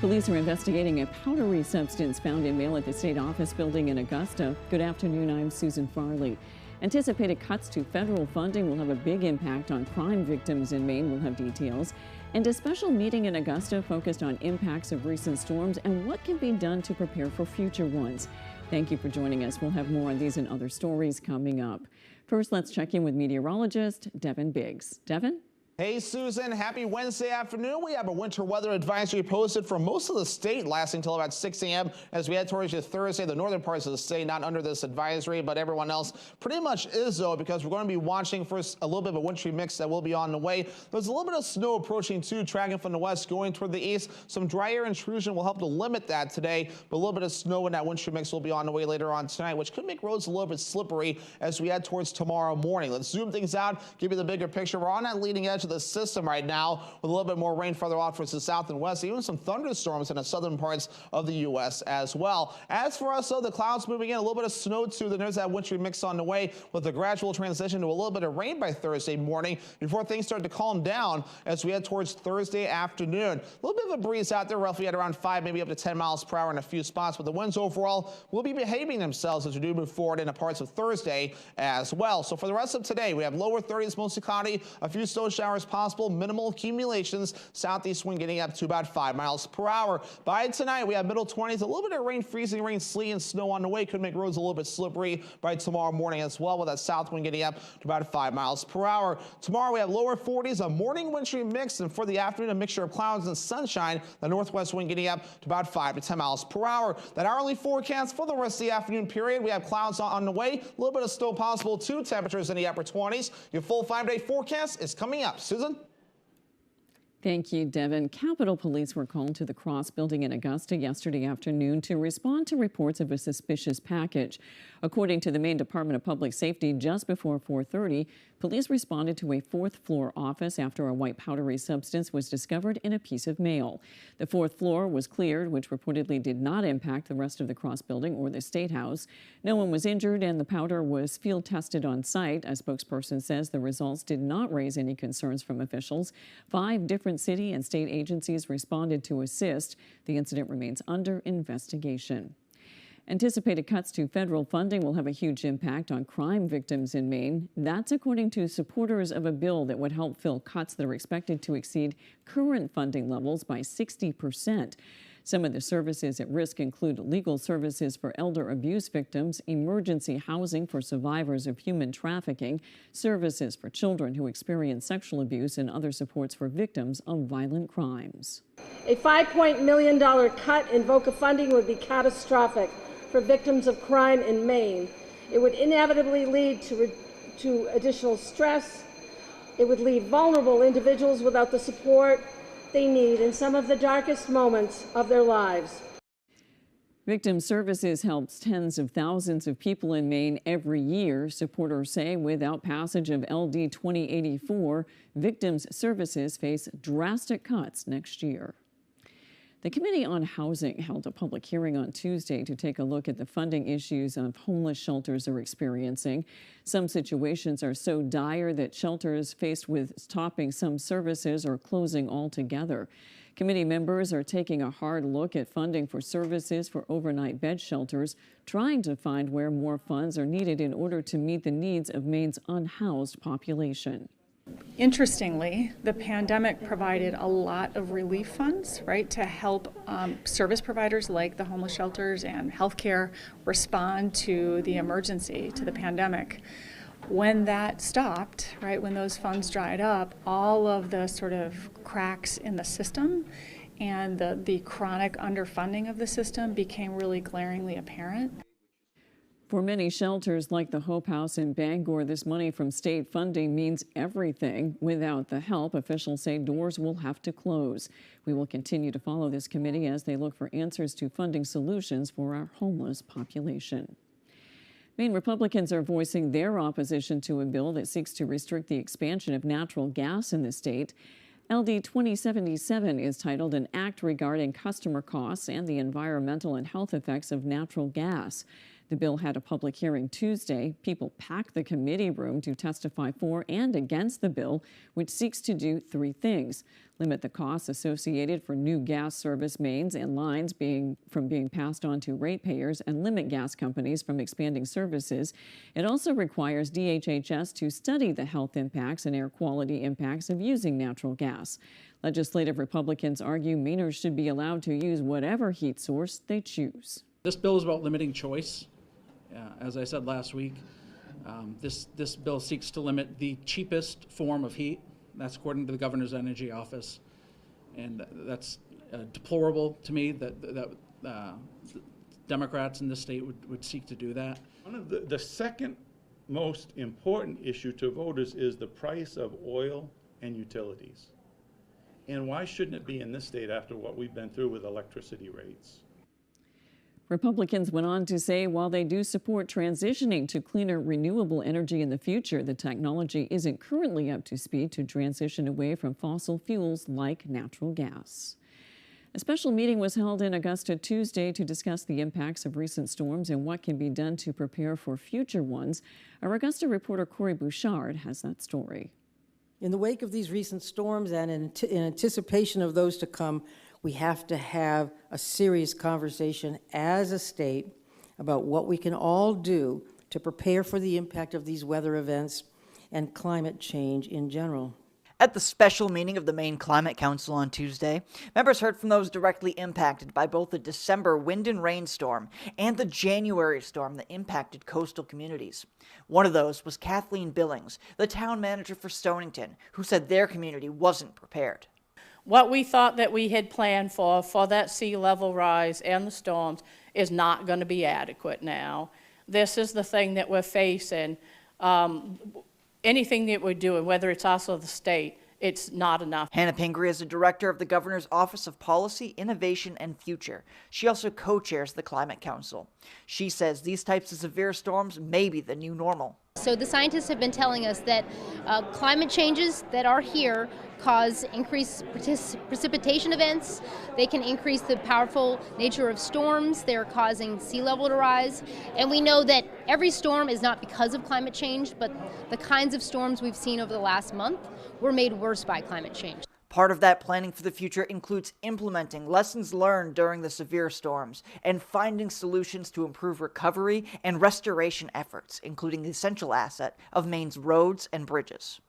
Police are investigating a powdery substance found in mail at the state office building in Augusta. Good afternoon, I'm Susan Farley. Anticipated cuts to federal funding will have a big impact on crime victims in Maine. We'll have details. And a special meeting in Augusta focused on impacts of recent storms and what can be done to prepare for future ones. Thank you for joining us. We'll have more on these and other stories coming up. First, let's check in with meteorologist Devin Biggs. Devin? Hey Susan, happy Wednesday afternoon. We have a winter weather advisory posted for most of the state lasting until about 6 a.m. as we head towards Thursday. The northern parts of the state not under this advisory, but everyone else pretty much is though, because we're going to be watching first a little bit of a wintry mix that will be on the way. There's a little bit of snow approaching too, tracking from the west going toward the east. Some dry air intrusion will help to limit that today, but a little bit of snow in that wintry mix will be on the way later on tonight, which could make roads a little bit slippery as we head towards tomorrow morning. Let's zoom things out, give you the bigger picture. We're on that leading edge of the system right now with a little bit more rain further off towards the south and west, even some thunderstorms in the southern parts of the U.S. as well. As for us, though, the clouds moving in, a little bit of snow too. Then there's that wintry mix on the way with a gradual transition to a little bit of rain by Thursday morning before things start to calm down as we head towards Thursday afternoon. A little bit of a breeze out there, roughly at around 5, maybe up to 10 miles per hour in a few spots, but the winds overall will be behaving themselves as we do move forward into parts of Thursday as well. So for the rest of today, we have lower 30s, mostly cloudy, a few snow showers possible, minimal accumulations, southeast wind getting up to about 5 miles per hour. By tonight, we have middle 20s, a little bit of rain, freezing rain, sleet, and snow on the way. Could make roads a little bit slippery by tomorrow morning as well, with that south wind getting up to about 5 miles per hour. Tomorrow, we have lower 40s, a morning wintry mix, and for the afternoon, a mixture of clouds and sunshine. The northwest wind getting up to about 5 to 10 miles per hour. That hourly forecast for the rest of the afternoon period, we have clouds on the way, a little bit of snow possible too, temperatures in the upper 20s. Your full 5-day forecast is coming up. Susan? Thank you, Devin. Capitol Police were called to the Cross building in Augusta yesterday afternoon to respond to reports of a suspicious package. According to the Maine Department of Public Safety, just before 4:30, police responded to a fourth-floor office after a white powdery substance was discovered in a piece of mail. The fourth floor was cleared, which reportedly did not impact the rest of the Cross building or the State House. No one was injured, and the powder was field tested on site. A spokesperson says the results did not raise any concerns from officials. 5 different city and state agencies responded to assist. The incident remains under investigation. Anticipated cuts to federal funding will have a huge impact on crime victims in Maine. That's according to supporters of a bill that would help fill cuts that are expected to exceed current funding levels by 60%. Some of the services at risk include legal services for elder abuse victims, emergency housing for survivors of human trafficking, services for children who experience sexual abuse, and other supports for victims of violent crimes. A $5 million cut in VOCA funding would be catastrophic for victims of crime in Maine. It would inevitably lead to additional stress. It would leave vulnerable individuals without the support they need in some of the darkest moments of their lives. Victim Services helps tens of thousands of people in Maine every year. Supporters say without passage of LD 2084, Victims Services face drastic cuts next year. The Committee on Housing held a public hearing on Tuesday to take a look at the funding issues of homeless shelters are experiencing. Some situations are so dire that shelters faced with stopping some services or closing altogether. Committee members are taking a hard look at funding for services for overnight bed shelters, trying to find where more funds are needed in order to meet the needs of Maine's unhoused population. Interestingly, the pandemic provided a lot of relief funds, right, to help service providers like the homeless shelters and healthcare respond to the emergency, to the pandemic. When that stopped, right, when those funds dried up, all of the sort of cracks in the system and the chronic underfunding of the system became really glaringly apparent. For many shelters like the Hope House in Bangor, this money from state funding means everything. Without the help, officials say doors will have to close. We will continue to follow this committee as they look for answers to funding solutions for our homeless population. Maine Republicans are voicing their opposition to a bill that seeks to restrict the expansion of natural gas in the state. LD 2077 is titled An Act Regarding Customer Costs and the Environmental and Health Effects of Natural Gas. The bill had a public hearing Tuesday. People packed the committee room to testify for and against the bill, which seeks to do 3 things: limit the costs associated for new gas service mains and lines from being passed on to ratepayers, and limit gas companies from expanding services. It also requires DHHS to study the health impacts and air quality impacts of using natural gas. Legislative Republicans argue Mainers should be allowed to use whatever heat source they choose. This bill is about limiting choice. As I said last week, this bill seeks to limit the cheapest form of heat. That's according to the governor's energy office, and that's deplorable to me that Democrats in this state would seek to do that. One of the second most important issue to voters is the price of oil and utilities. And why shouldn't it be in this state after what we've been through with electricity rates? Republicans went on to say while they do support transitioning to cleaner, renewable energy in the future, the technology isn't currently up to speed to transition away from fossil fuels like natural gas. A special meeting was held in Augusta Tuesday to discuss the impacts of recent storms and what can be done to prepare for future ones. Our Augusta reporter Corey Bouchard has that story. In the wake of these recent storms and in anticipation of those to come, we have to have a serious conversation as a state about what we can all do to prepare for the impact of these weather events and climate change in general. At the special meeting of the Maine Climate Council on Tuesday, members heard from those directly impacted by both the December wind and rainstorm and the January storm that impacted coastal communities. One of those was Kathleen Billings, the town manager for Stonington, who said their community wasn't prepared. What we thought that we had planned for that sea level rise and the storms is not going to be adequate now. This is the thing that we're facing. Anything that we're doing, whether it's us or the state, it's not enough. Hannah Pingree is the director of the Governor's Office of Policy, Innovation, and Future. She also co-chairs the Climate Council. She says these types of severe storms may be the new normal. So the scientists have been telling us that climate changes that are here cause increased precipitation events. They can increase the powerful nature of storms. They're causing sea level to rise. And we know that every storm is not because of climate change, but the kinds of storms we've seen over the last month were made worse by climate change. Part of that planning for the future includes implementing lessons learned during the severe storms and finding solutions to improve recovery and restoration efforts, including the essential asset of Maine's roads and bridges.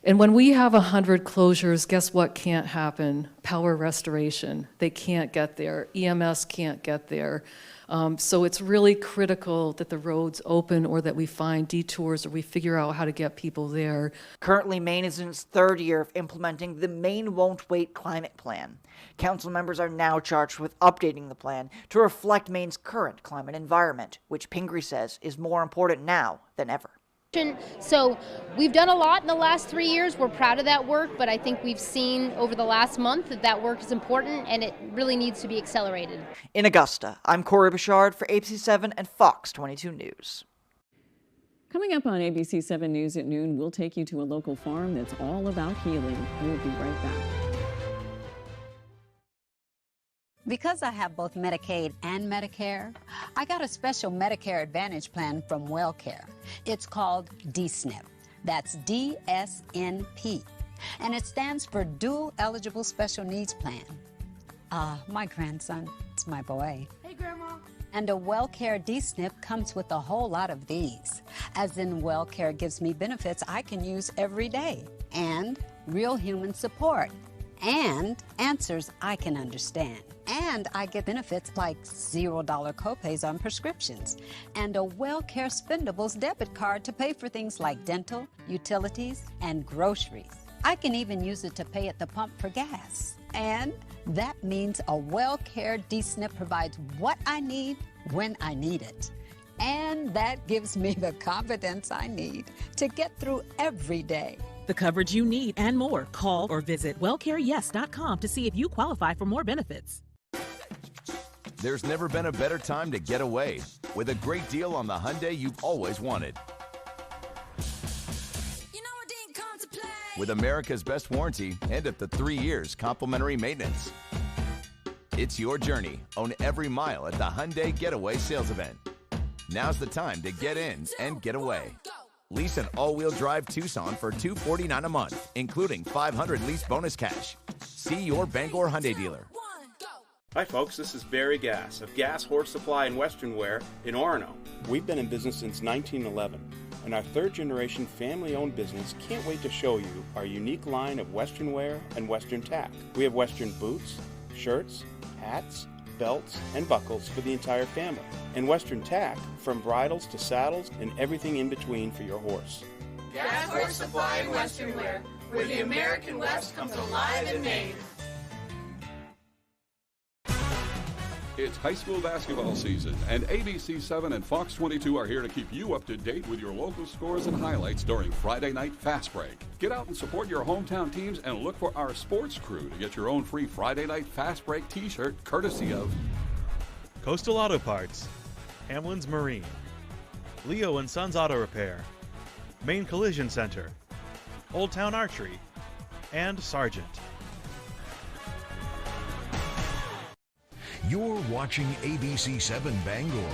And when we have 100 closures, guess what can't happen? Power restoration. They can't get there. EMS can't get there. So it's really critical that the roads open or that we find detours or we figure out how to get people there. Currently, Maine is in its third year of implementing the Maine Won't Wait climate plan. Council members are now charged with updating the plan to reflect Maine's current climate environment, which Pingree says is more important now than ever. So we've done a lot in the last 3 years. We're proud of that work, but I think we've seen over the last month that work is important and it really needs to be accelerated. In Augusta, I'm Corey Bouchard for ABC7 and Fox 22 News. Coming up on ABC7 News at noon, we'll take you to a local farm that's all about healing. We'll be right back. Because I have both Medicaid and Medicare, I got a special Medicare Advantage plan from WellCare. It's called DSNP. That's DSNP. And it stands for Dual Eligible Special Needs Plan. My grandson, it's my boy. Hey, Grandma. And a WellCare DSNP comes with a whole lot of these. As in, WellCare gives me benefits I can use every day. And real human support. And answers I can understand. And I get benefits like $0 copays on prescriptions and a WellCare Spendables debit card to pay for things like dental, utilities, and groceries. I can even use it to pay at the pump for gas. And that means a WellCare DSNP provides what I need when I need it. And that gives me the confidence I need to get through every day. The coverage you need and more. Call or visit wellcareyes.com to see if you qualify for more benefits. There's never been a better time to get away with a great deal on the Hyundai you've always wanted. You know I didn't come to play. With America's best warranty and up to 3 years complimentary maintenance. It's your journey. Own every mile at the Hyundai Getaway Sales Event. Now's the time to get in and get away. Lease an all-wheel drive Tucson for $249 a month, including $500 lease bonus cash. See your Bangor Hyundai dealer. Hi folks, this is Barry Gass of Gass Horse Supply and Western Wear in Orono. We've been in business since 1911, and our third-generation family-owned business can't wait to show you our unique line of Western wear and Western tack. We have Western boots, shirts, hats, belts, and buckles for the entire family, and Western tack from bridles to saddles and everything in between for your horse. Gass Horse Supply and Western Wear, where the American West comes alive in Maine. It's high school basketball season, and ABC7 and Fox 22 are here to keep you up to date with your local scores and highlights during Friday Night Fast Break. Get out and support your hometown teams and look for our sports crew to get your own free Friday Night Fast Break t-shirt courtesy of Coastal Auto Parts, Hamlin's Marine, Leo & Sons Auto Repair, Maine Collision Center, Old Town Archery, and Sargent. You're watching ABC7 Bangor.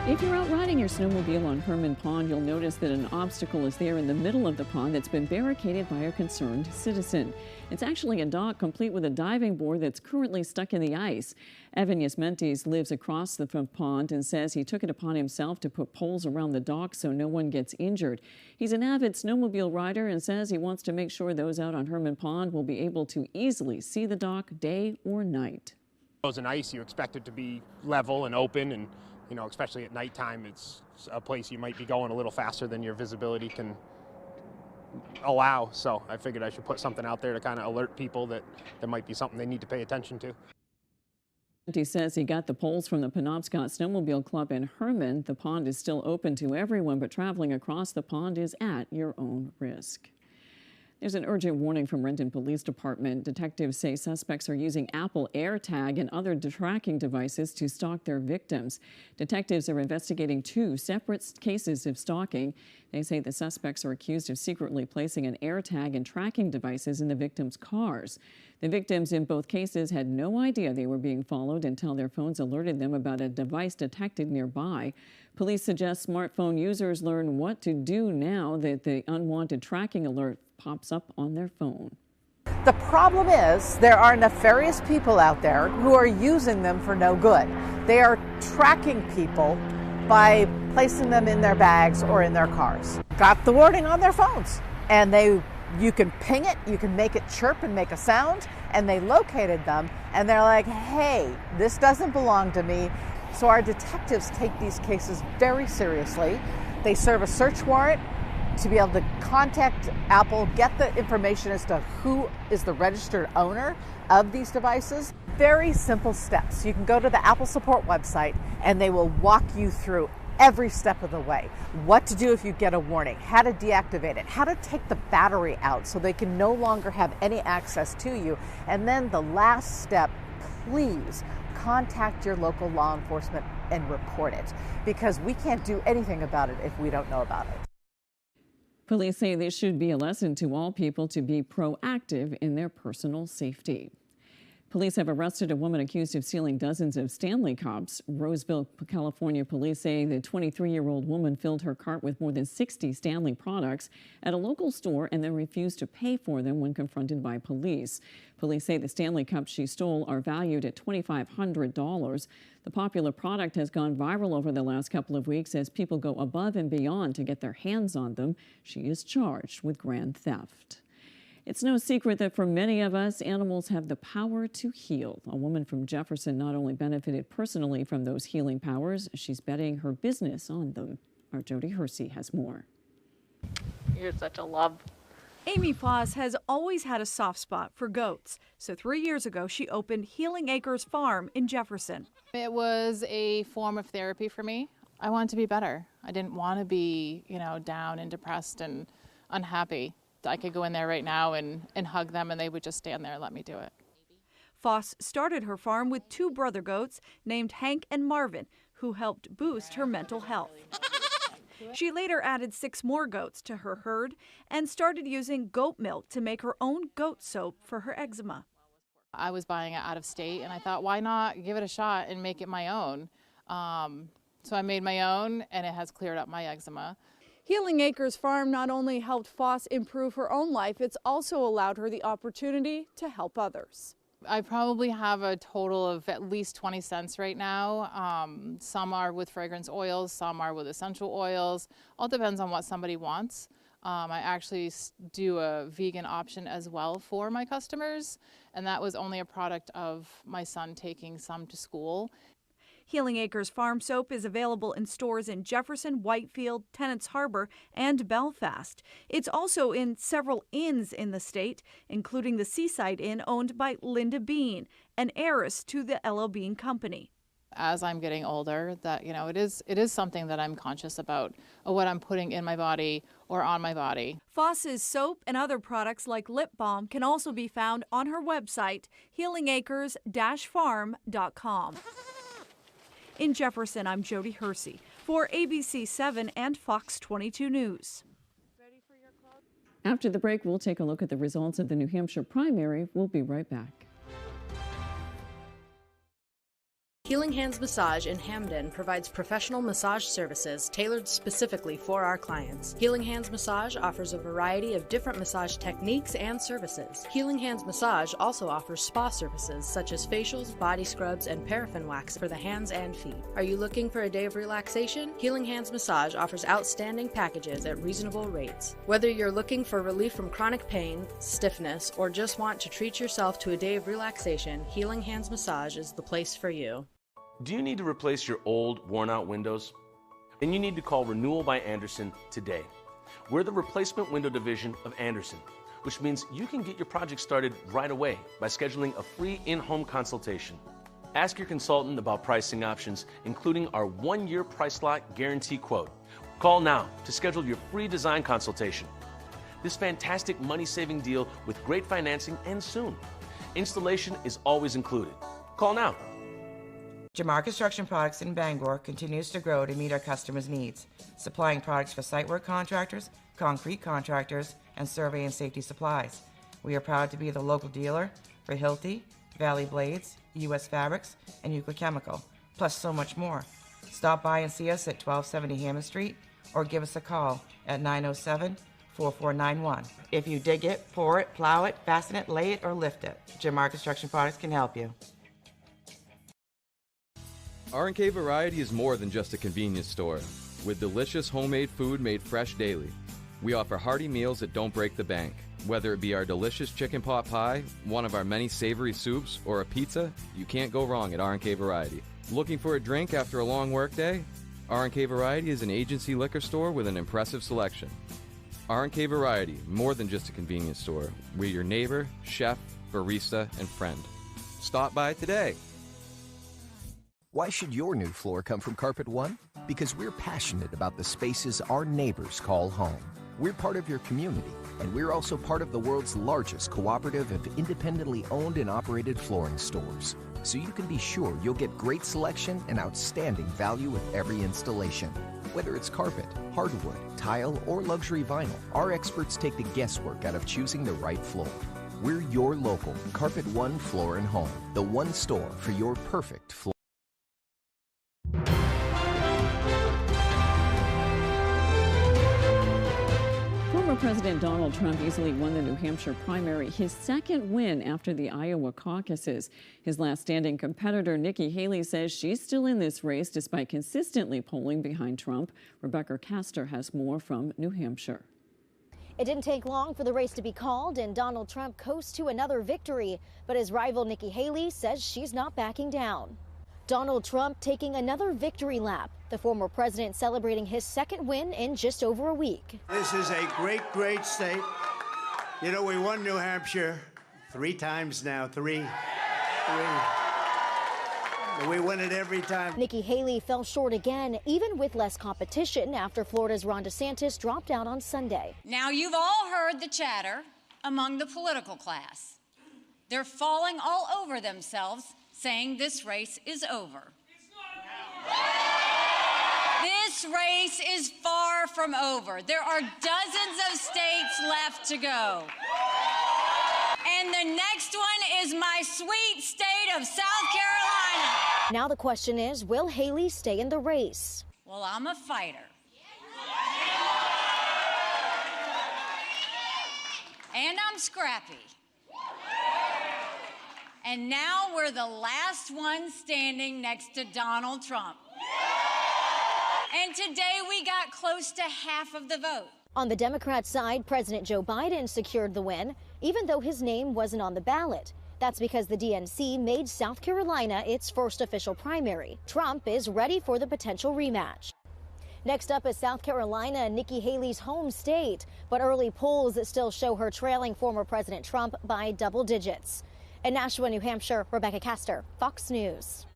If you're out riding your snowmobile on Herman Pond, you'll notice that an obstacle is there in the middle of the pond that's been barricaded by a concerned citizen. It's actually a dock complete with a diving board that's currently stuck in the ice. Evan Yasmentes lives across the pond and says he took it upon himself to put poles around the dock so no one gets injured. He's an avid snowmobile rider and says he wants to make sure those out on Herman Pond will be able to easily see the dock day or night. Frozen ice, you expect it to be level and open, and especially at nighttime, it's a place you might be going a little faster than your visibility can allow. So I figured I should put something out there to kind of alert people that there might be something they need to pay attention to. He says he got the poles from the Penobscot Snowmobile Club in Herman. The pond is still open to everyone, but traveling across the pond is at your own risk. There's an urgent warning from Renton Police Department. Detectives say suspects are using Apple AirTag and other tracking devices to stalk their victims. Detectives are investigating 2 separate cases of stalking. They say the suspects are accused of secretly placing an AirTag and tracking devices in the victims' cars. The victims in both cases had no idea they were being followed until their phones alerted them about a device detected nearby. Police suggest smartphone users learn what to do now that the unwanted tracking alert pops up on their phone. The problem is there are nefarious people out there who are using them for no good. They are tracking people by placing them in their bags or in their cars. Got the warning on their phones, and you can ping it, you can make it chirp and make a sound, and they located them, and they're like, hey, this doesn't belong to me. So our detectives take these cases very seriously. They serve a search warrant to be able to contact Apple, get the information as to who is the registered owner of these devices. Very simple steps. You can go to the Apple support website and they will walk you through every step of the way. What to do if you get a warning, how to deactivate it, how to take the battery out so they can no longer have any access to you. And then the last step, please contact your local law enforcement and report it, because we can't do anything about it if we don't know about it. Police say this should be a lesson to all people to be proactive in their personal safety. Police have arrested a woman accused of stealing dozens of Stanley Cups. Roseville, California police say the 23-year-old woman filled her cart with more than 60 Stanley products at a local store and then refused to pay for them when confronted by police. Police say the Stanley Cups she stole are valued at $2,500. The popular product has gone viral over the last couple of weeks as people go above and beyond to get their hands on them. She is charged with grand theft. It's no secret that for many of us, animals have the power to heal. A woman from Jefferson not only benefited personally from those healing powers, she's betting her business on them. Our Jody Hersey has more. You're such a love. Amy Foss has always had a soft spot for goats. So 3 years ago, she opened Healing Acres Farm in Jefferson. It was a form of therapy for me. I wanted to be better. I didn't want to be, down and depressed and unhappy. I could go in there right now and hug them and they would just stand there and let me do it. Foss started her farm with 2 brother goats named Hank and Marvin, who helped boost her mental health. She later added 6 more goats to her herd and started using goat milk to make her own goat soap for her eczema. I was buying it out of state and I thought, why not give it a shot and make it my own? So I made my own, and it has cleared up my eczema. Healing Acres Farm not only helped Foss improve her own life, it's also allowed her the opportunity to help others. I probably have a total of at least 20 cents right now. Some are with fragrance oils, some are with essential oils. All depends on what somebody wants. I actually do a vegan option as well for my customers, and that was only a product of my son taking some to school. Healing Acres Farm Soap is available in stores in Jefferson, Whitefield, Tennants Harbor, and Belfast. It's also in several inns in the state, including the Seaside Inn owned by Linda Bean, an heiress to the L.L. Bean Company. As I'm getting older, that it is something that I'm conscious about, of what I'm putting in my body or on my body. Foss's soap and other products like lip balm can also be found on her website, healingacres-farm.com. In Jefferson, I'm Jody Hersey for ABC 7 and Fox 22 News. After the break, we'll take a look at the results of the New Hampshire primary. We'll be right back. Healing Hands Massage in Hamden provides professional massage services tailored specifically for our clients. Healing Hands Massage offers a variety of different massage techniques and services. Healing Hands Massage also offers spa services such as facials, body scrubs, and paraffin wax for the hands and feet. Are you looking for a day of relaxation? Healing Hands Massage offers outstanding packages at reasonable rates. Whether you're looking for relief from chronic pain, stiffness, or just want to treat yourself to a day of relaxation, Healing Hands Massage is the place for you. Do you need to replace your old, worn-out windows? Then you need to call Renewal by Andersen today. We're the replacement window division of Andersen, which means you can get your project started right away by scheduling a free in-home consultation. Ask your consultant about pricing options, including our 1-year price lock guarantee quote. Call now to schedule your free design consultation. This fantastic money-saving deal with great financing ends soon. Installation is always included. Call now. Jamar Construction Products in Bangor continues to grow to meet our customers' needs, supplying products for site work contractors, concrete contractors, and survey and safety supplies. We are proud to be the local dealer for Hilti, Valley Blades, U.S. Fabrics, and Euclid Chemical, plus so much more. Stop by and see us at 1270 Hammond Street, or give us a call at 907-4491. If you dig it, pour it, plow it, fasten it, lay it, or lift it, Jamar Construction Products can help you. R&K Variety is more than just a convenience store. With delicious homemade food made fresh daily, we offer hearty meals that don't break the bank. Whether it be our delicious chicken pot pie, one of our many savory soups, or a pizza, you can't go wrong at R&K Variety. Looking for a drink after a long workday? R&K Variety is an agency liquor store with an impressive selection. R&K Variety, more than just a convenience store. We're your neighbor, chef, barista, and friend. Stop by today. Why should your new floor come from Carpet One? Because we're passionate about the spaces our neighbors call home. We're part of your community, and we're also part of the world's largest cooperative of independently owned and operated flooring stores. So you can be sure you'll get great selection and outstanding value with every installation. Whether it's carpet, hardwood, tile, or luxury vinyl, our experts take the guesswork out of choosing the right floor. We're your local Carpet One Floor and Home, the one store for your perfect floor. Former President Donald Trump easily won the New Hampshire primary, his second win after the Iowa caucuses. His last standing competitor, Nikki Haley, says she's still in this race despite consistently polling behind Trump. Rebecca Castor has more from New Hampshire. It didn't take long for the race to be called, and Donald Trump coasts to another victory. But his rival Nikki Haley says she's not backing down. Donald Trump taking another victory lap. The former president celebrating his second win in just over a week. This is a great, great state. You know, we won New Hampshire 3 times now. Three. We win it every time. Nikki Haley fell short again, even with less competition after Florida's Ron DeSantis dropped out on Sunday. Now, you've all heard the chatter among the political class. They're falling all over themselves, saying this race is over. This race is far from over. There are dozens of states left to go. And the next one is my sweet state of South Carolina. Now the question is, will Haley stay in the race? Well, I'm a fighter. And I'm scrappy. And now we're the last one standing next to Donald Trump. And today we got close to half of the vote. On the Democrat side, President Joe Biden secured the win, even though his name wasn't on the ballot. That's because the DNC made South Carolina its first official primary. Trump is ready for the potential rematch. Next up is South Carolina, Nikki Haley's home state, but early polls still show her trailing former President Trump by double digits. In Nashua, New Hampshire, Rebecca Castor, Fox News.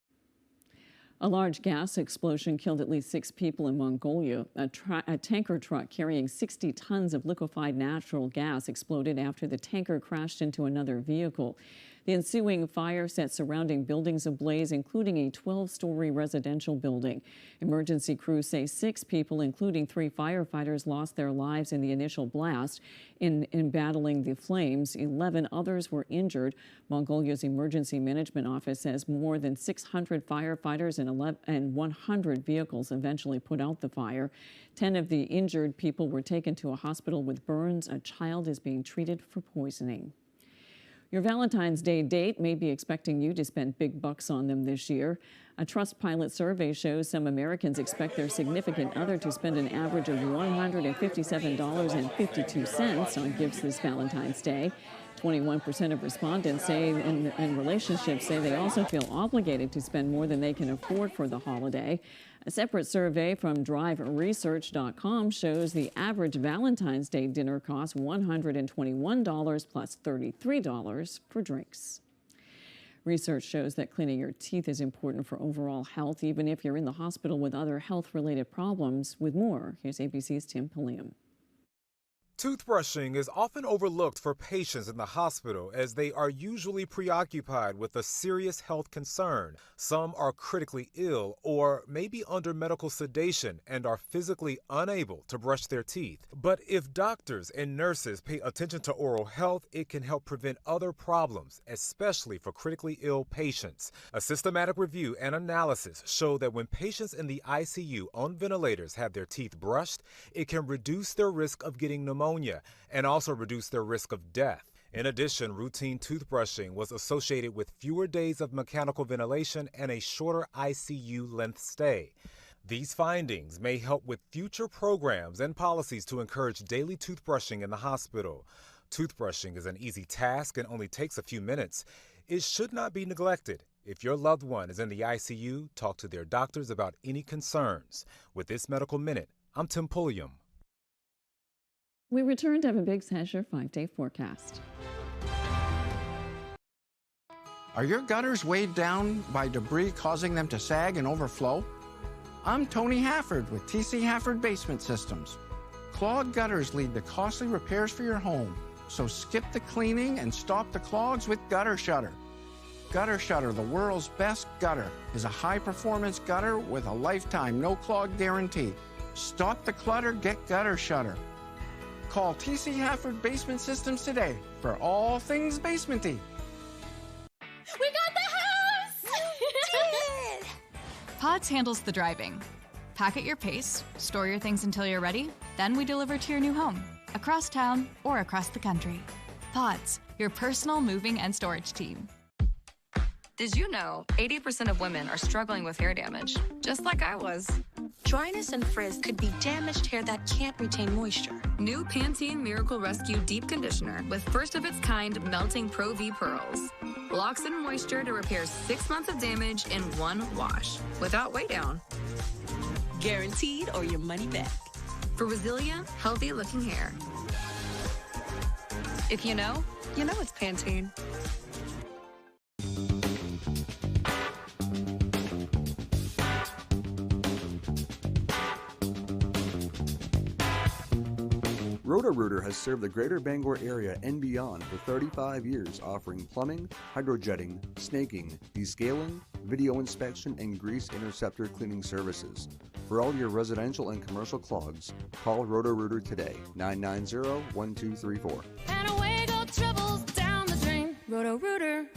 A large gas explosion killed at least 6 people in Mongolia. A tanker truck carrying 60 tons of liquefied natural gas exploded after the tanker crashed into another vehicle. The ensuing fire set surrounding buildings ablaze, including a 12-story residential building. Emergency crews say 6 people, including 3 firefighters, lost their lives in the initial blast. In battling the flames, 11 others were injured. Mongolia's Emergency Management Office says more than 600 firefighters and 100 vehicles eventually put out the fire. 10 of the injured people were taken to a hospital with burns. A child is being treated for poisoning. Your Valentine's Day date may be expecting you to spend big bucks on them this year. A Trustpilot survey shows some Americans expect their significant other to spend an average of $157.52 on gifts this Valentine's Day. 21% of respondents say in relationships say they also feel obligated to spend more than they can afford for the holiday. A separate survey from driveresearch.com shows the average Valentine's Day dinner costs $121 plus $33 for drinks. Research shows that cleaning your teeth is important for overall health, even if you're in the hospital with other health-related problems. With more, here's ABC's Tim Pulliam. Toothbrushing is often overlooked for patients in the hospital as they are usually preoccupied with a serious health concern. Some are critically ill or may be under medical sedation and are physically unable to brush their teeth. But if doctors and nurses pay attention to oral health, it can help prevent other problems, especially for critically ill patients. A systematic review and analysis show that when patients in the ICU on ventilators have their teeth brushed, it can reduce their risk of getting pneumonia and also reduce their risk of death. In addition, routine toothbrushing was associated with fewer days of mechanical ventilation and a shorter ICU length stay. These findings may help with future programs and policies to encourage daily toothbrushing in the hospital. Toothbrushing is an easy task and only takes a few minutes. It should not be neglected. If your loved one is in the ICU, talk to their doctors about any concerns. With this Medical Minute, I'm Tim Pulliam. We return to have a Big Hesher 5-day forecast. Are your gutters weighed down by debris causing them to sag and overflow? I'm Tony Hafford with TC Hafford Basement Systems. Clogged gutters lead to costly repairs for your home, so skip the cleaning and stop the clogs with Gutter Shutter. Gutter Shutter, the world's best gutter, is a high-performance gutter with a lifetime no-clog guarantee. Stop the clutter, get Gutter Shutter. Call TC Hafford Basement Systems today for all things basementy. We got the house! Did it! Pods handles the driving. Pack at your pace, store your things until you're ready, then we deliver to your new home, across town or across the country. Pods, your personal moving and storage team. Did you know 80% of women are struggling with hair damage, just like I was? Dryness and frizz could be damaged hair that can't retain moisture. New Pantene Miracle Rescue Deep Conditioner with first-of-its-kind melting Pro V pearls. Locks in moisture to repair 6 months of damage in one wash, without weigh down. Guaranteed or your money back. For resilient, healthy-looking hair. If you know it's Pantene. Roto-Rooter has served the greater Bangor area and beyond for 35 years, offering plumbing, hydrojetting, snaking, descaling, video inspection, and grease interceptor cleaning services. For all your residential and commercial clogs, call Roto-Rooter today, 990-1234. And away go troubles down the drain. Roto-Rooter.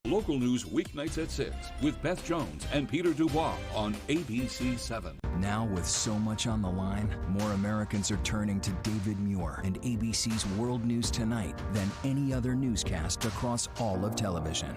Local news weeknights at 6 with Beth Jones and Peter Dubois on ABC 7. Now, with so much on the line, more Americans are turning to David Muir and ABC's World News Tonight than any other newscast across all of television.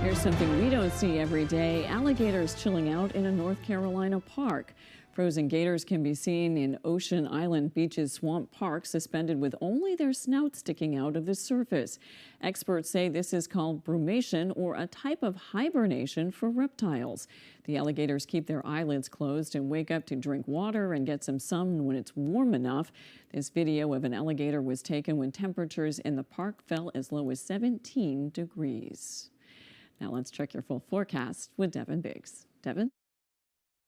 Here's something we don't see every day. Alligators chilling out in a North Carolina park. Frozen gators can be seen in Ocean Island Beach's Swamp Park, suspended with only their snout sticking out of the surface. Experts say this is called brumation, or a type of hibernation for reptiles. The alligators keep their eyelids closed and wake up to drink water and get some sun when it's warm enough. This video of an alligator was taken when temperatures in the park fell as low as 17 degrees. Now let's check your full forecast with Devin Biggs. Devin?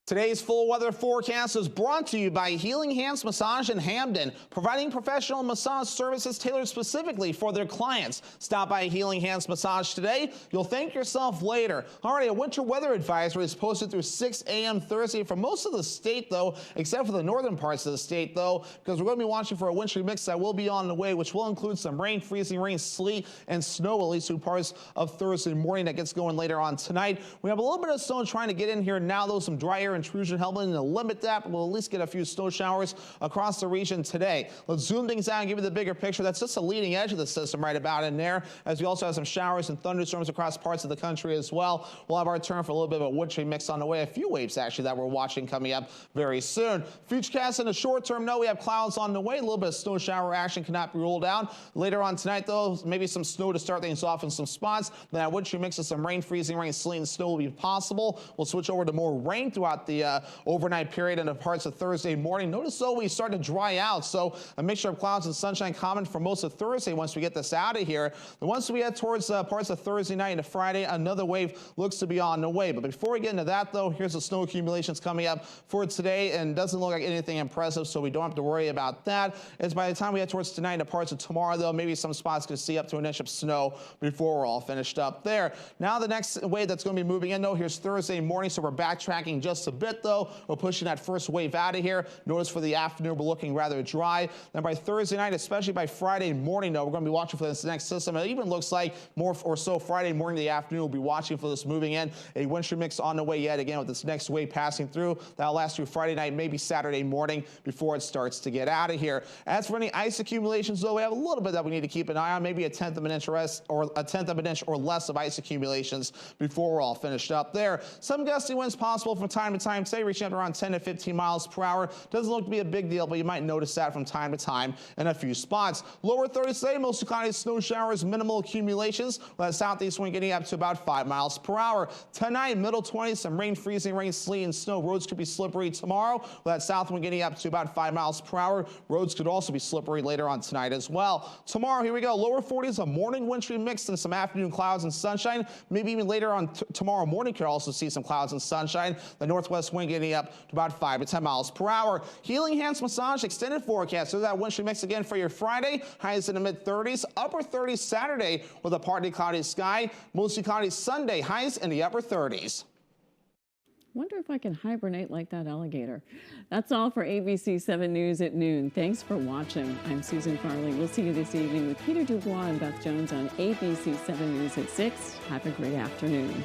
Today's full weather forecast is brought to you by Healing Hands Massage in Hamden, providing professional massage services tailored specifically for their clients. Stop by Healing Hands Massage today. You'll thank yourself later. Alrighty, a winter weather advisory is posted through 6 a.m. Thursday for most of the state, though, except for the northern parts of the state, though, because we're going to be watching for a wintry mix that will be on the way, which will include some rain, freezing rain, sleet, and snow, at least through parts of Thursday morning. That gets going later on tonight. We have a little bit of snow trying to get in here now, though, some dry air intrusion helping to limit that. We'll at least get a few snow showers across the region today. Let's zoom things out and give you the bigger picture. That's just the leading edge of the system right about in there, as we also have some showers and thunderstorms across parts of the country as well. We'll have our turn for a little bit of a wintry mix on the way. A few waves actually that we're watching coming up very soon. Futurecast in the short term, no, we have clouds on the way. A little bit of snow shower action cannot be ruled out. Later on tonight, though, maybe some snow to start things off in some spots. Then that wintry mix of some rain, freezing rain, sleet, and snow will be possible. We'll switch over to more rain throughout the overnight period into parts of Thursday morning. Notice, though, we start to dry out, so a mixture of clouds and sunshine common for most of Thursday once we get this out of here. And once we head towards parts of Thursday night into Friday, another wave looks to be on the way. But before we get into that, though, here's the snow accumulations coming up for today, and doesn't look like anything impressive, so we don't have to worry about that. As by the time we head towards tonight into parts of tomorrow, though, maybe some spots could see up to an inch of snow before we're all finished up there. Now the next wave that's going to be moving in, though, here's Thursday morning, so we're backtracking just a bit, though. We're pushing that first wave out of here. Notice for the afternoon, we're looking rather dry. Then by Thursday night, especially by Friday morning, though, we're going to be watching for this next system. It even looks like more or so Friday morning, the afternoon, we'll be watching for this moving in. A wintry mix on the way yet again with this next wave passing through. That'll last through Friday night, maybe Saturday morning before it starts to get out of here. As for any ice accumulations, though, we have a little bit that we need to keep an eye on, maybe a tenth of an inch or less of ice accumulations before we're all finished up there. Some gusty winds possible from time to time today, reaching up to around 10 to 15 miles per hour. Doesn't look to be a big deal, but you might notice that from time to time in a few spots. Lower 30s today, mostly cloudy, snow showers, minimal accumulations. That southeast wind getting up to about 5 miles per hour. Tonight, middle 20s, some rain, freezing rain, sleet, and snow. Roads could be slippery tomorrow. That south wind getting up to about 5 miles per hour. Roads could also be slippery later on tonight as well. Tomorrow, here we go. Lower 40s, a morning wintry mix and some afternoon clouds and sunshine. Maybe even later on tomorrow morning could also see some clouds and sunshine. The northwest wind getting up to about 5 to 10 miles per hour. Healing Hands Massage extended forecast. So that wintry mix again for your Friday. Highs in the mid 30s, upper 30s Saturday with a partly cloudy sky. Mostly cloudy Sunday. Highs in the upper 30s. Wonder if I can hibernate like that alligator. That's all for ABC 7 News at noon. Thanks for watching. I'm Susan Farley. We'll see you this evening with Peter Dubois and Beth Jones on ABC 7 News at 6. Have a great afternoon.